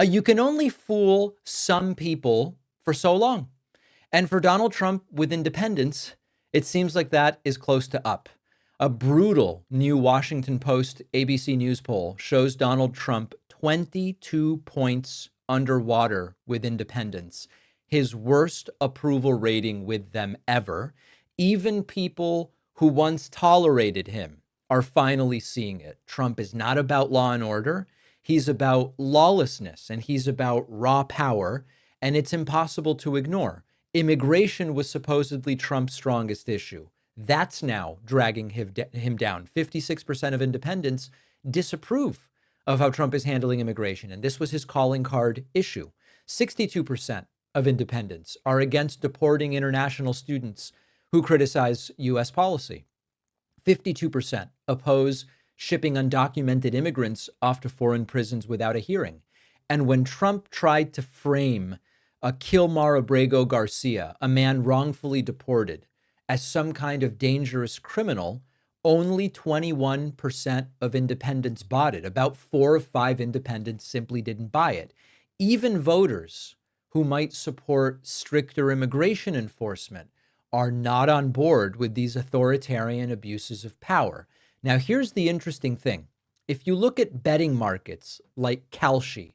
You can only fool some people for so long. And for Donald Trump with independence, it seems like that is close to up. A brutal new Washington Post ABC News poll shows Donald Trump 22 points underwater with independents, his worst approval rating with them ever. Even people who once tolerated him are finally seeing it. Trump is not about law and order. He's about lawlessness and he's about raw power, and it's impossible to ignore. Immigration was supposedly Trump's strongest issue. That's now dragging him down. 56% of independents disapprove of how Trump is handling immigration, and this was his calling card issue. 62% of independents are against deporting international students who criticize U.S. policy. 52% oppose shipping undocumented immigrants off to foreign prisons without a hearing. And when Trump tried to frame Kilmar Abrego Garcia, a man wrongfully deported, as some kind of dangerous criminal, only 21% of independents bought it. About 4 of 5 independents simply didn't buy it. Even voters who might support stricter immigration enforcement are not on board with these authoritarian abuses of power. Now, here's the interesting thing. If you look at betting markets like Kalshi,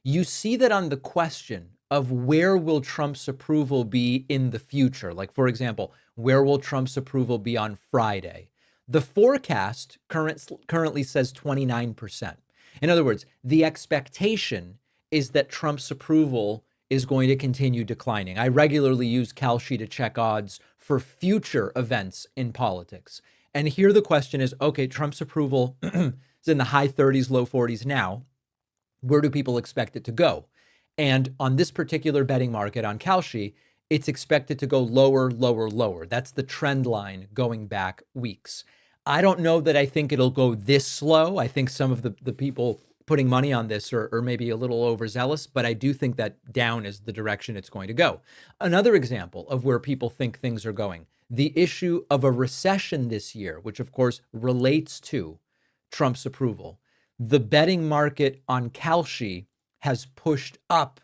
you see that on the question of where will Trump's approval be in the future, like, for example, where will Trump's approval be on Friday? The forecast currently says 29%. In other words, the expectation is that Trump's approval is going to continue declining. I regularly use Kalshi to check odds for future events in politics. And here the question is, okay, Trump's approval is in the high 30s, low 40s now. Where do people expect it to go? And on this particular betting market on Kalshi, it's expected to go lower, lower, lower. That's the trend line going back weeks. I don't know that I think it'll go this slow. I think some of the people putting money on this are maybe a little overzealous, but I do think that down is the direction it's going to go. Another example of where people think things are going, the issue of a recession this year, which of course relates to Trump's approval. The betting market on Kalshi has pushed up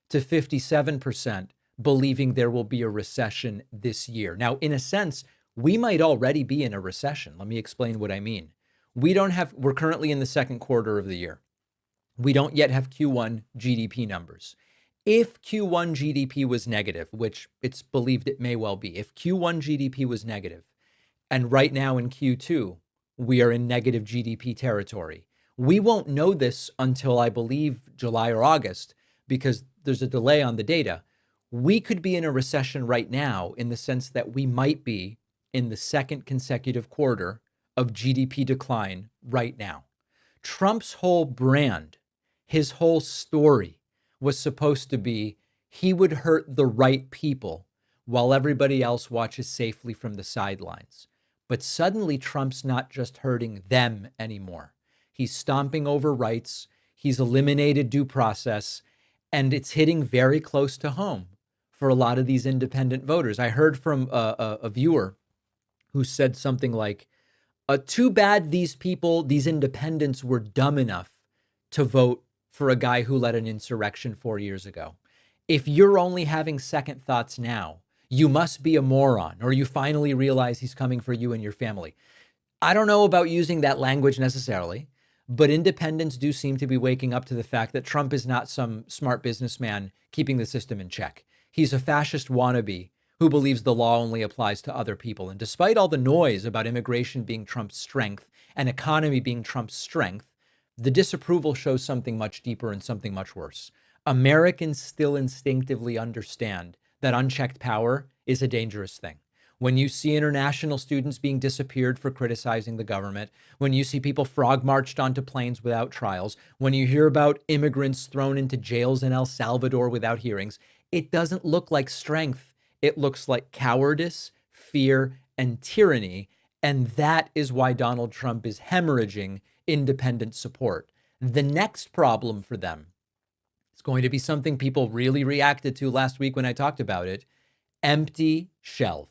to 57%, believing there will be a recession this year. Now, in a sense, we might already be in a recession. Let me explain what I mean. We're currently in the second quarter of the year. We don't yet have Q1 GDP numbers. If Q1 GDP was negative, which it's believed it may well be, if Q1 GDP was negative, and right now in Q2, we are in negative GDP territory, we won't know this until, I believe, July or August, because there's a delay on the data. We could be in a recession right now in the sense that we might be in the second consecutive quarter of GDP decline right now. Trump's whole brand, his whole story was supposed to be he would hurt the right people while everybody else watches safely from the sidelines. But suddenly Trump's not just hurting them anymore. He's stomping over rights. He's eliminated due process, and it's hitting very close to home for a lot of these independent voters. I heard from a viewer who said something like, too bad these people, these independents, were dumb enough to vote for a guy who led an insurrection 4 years ago. If you're only having second thoughts now, you must be a moron, or you finally realize he's coming for you and your family. I don't know about using that language necessarily, but independents do seem to be waking up to the fact that Trump is not some smart businessman keeping the system in check. He's a fascist wannabe who believes the law only applies to other people. And despite all the noise about immigration being Trump's strength and economy being Trump's strength, the disapproval shows something much deeper and something much worse. Americans still instinctively understand that unchecked power is a dangerous thing. When you see international students being disappeared for criticizing the government, when you see people frog marched onto planes without trials, when you hear about immigrants thrown into jails in El Salvador without hearings, it doesn't look like strength. It looks like cowardice, fear, and tyranny. And that is why Donald Trump is hemorrhaging independent support. The next problem for them is going to be something people really reacted to last week when I talked about it: empty shelves.